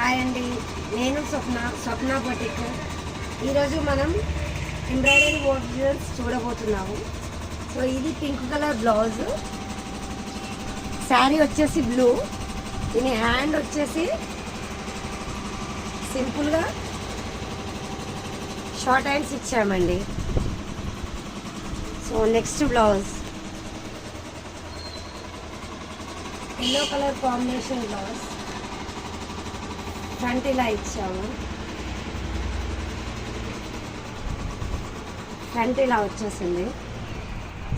Hi అండి, నేను స్వప్న boutique. ఈరోజు మనం ఎంబ్రాయిడరీ వర్క్స్ చూడబోతున్నాము. సో ఇది పింక్ కలర్ బ్లౌజ్, శారీ వచ్చేసి బ్లూ, దీని హ్యాండ్ వచ్చేసి సింపుల్గా షార్ట్ హ్యాండ్స్ ఇచ్చామండి. So next blouse yellow colour combination blouse, front ఇలా ఇచ్చాము, ఫ్రంట్ ఇలా వచ్చేసింది.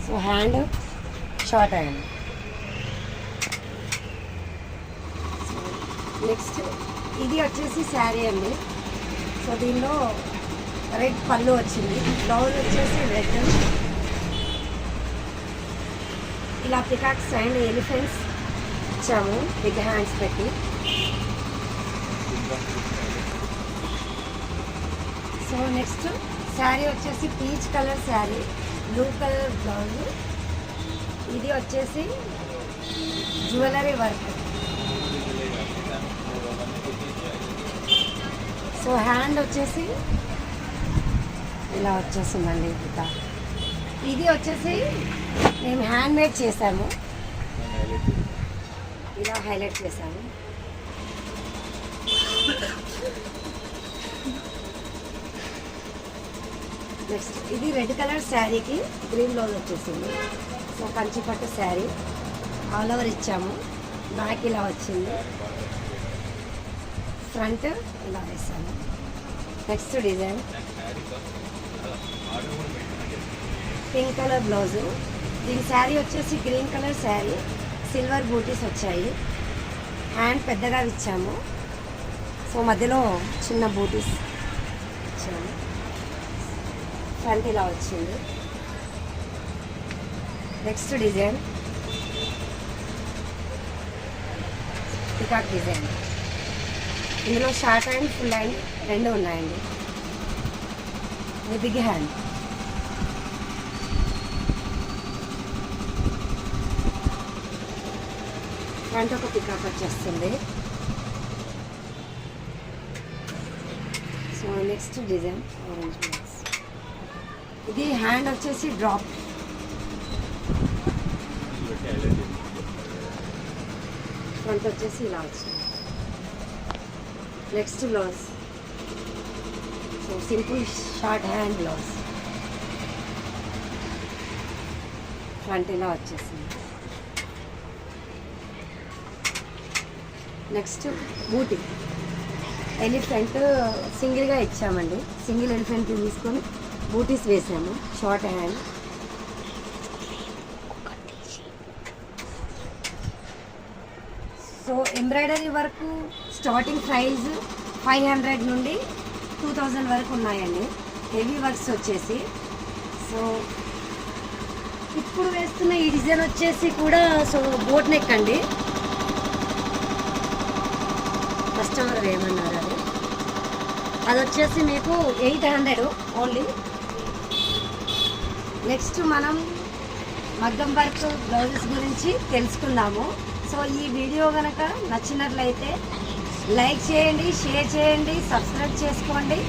So hand short hand. Next ఇది వచ్చేసి శారీ అండి. సో దీనిలో రెడ్ పళ్ళు వచ్చింది, బ్లౌజ్ వచ్చేసి రెడ్, ఇలా పికాక్స్ అండ్ ఎలిఫెంట్స్ ఇచ్చాము బిగ్ హ్యాండ్స్ పెట్టి. సో నెక్స్ట్ శారీ వచ్చేసి peach colour sari, blue colour blouse, ఇది వచ్చేసి జ్యువెలరీ వర్క్. సో హ్యాండ్ వచ్చేసి ఇలా వచ్చేసిందండి. ఇంకా ఇది వచ్చేసి మేము హ్యాండ్ మేడ్ చేసాము, ఇలా హైలైట్ చేసాము. నెక్స్ట్ ఇది రెడ్ కలర్ శారీకి గ్రీన్ బ్లౌజ్ వచ్చేసింది. సో కంచిపట్టు శారీ ఆల్ ఓవర్ ఇచ్చాము, బ్యాక్ ఇలా వచ్చింది, ఫ్రంట్ ఇలా వేసాము. Next design pink colour blouse, దీని శారీ వచ్చేసి గ్రీన్ కలర్ శారీ, సిల్వర్ బూటీస్ వచ్చాయి, హ్యాండ్ పెద్దగా ఇచ్చాము. సో మధ్యలో చిన్న బూటీస్ ఇచ్చాము, ఫ్రంట్ ఇలా వచ్చింది. నెక్స్ట్ డిజైన్ పికాక్ డిజైన్, ఇందులో షార్ట్ హ్యాండ్ ఫుల్ హ్యాండ్ రెండు ఉన్నాయండి. ఇది బిగ్ హ్యాండ్. ఫ్రంట్ ఒక పికాక్ వచ్చేస్తుంది. So next design orange blouse, ఇది హ్యాండ్ వచ్చేసి డ్రాప్, ఫ్రంట్ వచ్చేసి ఇలా వచ్చింది. Next blouse so simple short hand blouse, front ఇలా వచ్చేసింది. నెక్స్ట్ బూటీ ఎలిఫెంట్ సింగిల్గా ఇచ్చామండి, సింగిల్ ఎలిఫెంట్ తీసుకొని బూటీస్ వేసాము, short hand. So embroidery work starting price 500 నుండి 2000 వరకు ఉన్నాయండి. హెవీ వర్క్స్ వచ్చేసి, సో ఇప్పుడు వేస్తున్న ఈ డిజైన్ వచ్చేసి కూడా సో బోట్ నెక్ అండి. కస్టమర్ ఏమన్నారు అది వచ్చేసి మీకు 800 ఓన్లీ. నెక్స్ట్ మనం మగ్గం వర్క్ బ్లౌజెస్ గురించి తెలుసుకుందాము. సో ఈ వీడియో కనుక నచ్చినట్లయితే లైక్ చేయండి, షేర్ చేయండి, సబ్స్క్రైబ్ చేసుకోండి.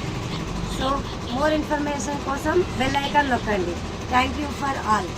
సో మోర్ ఇన్ఫర్మేషన్ కోసం బెల్ ఐకాన్ నొక్కండి. Thank you for all.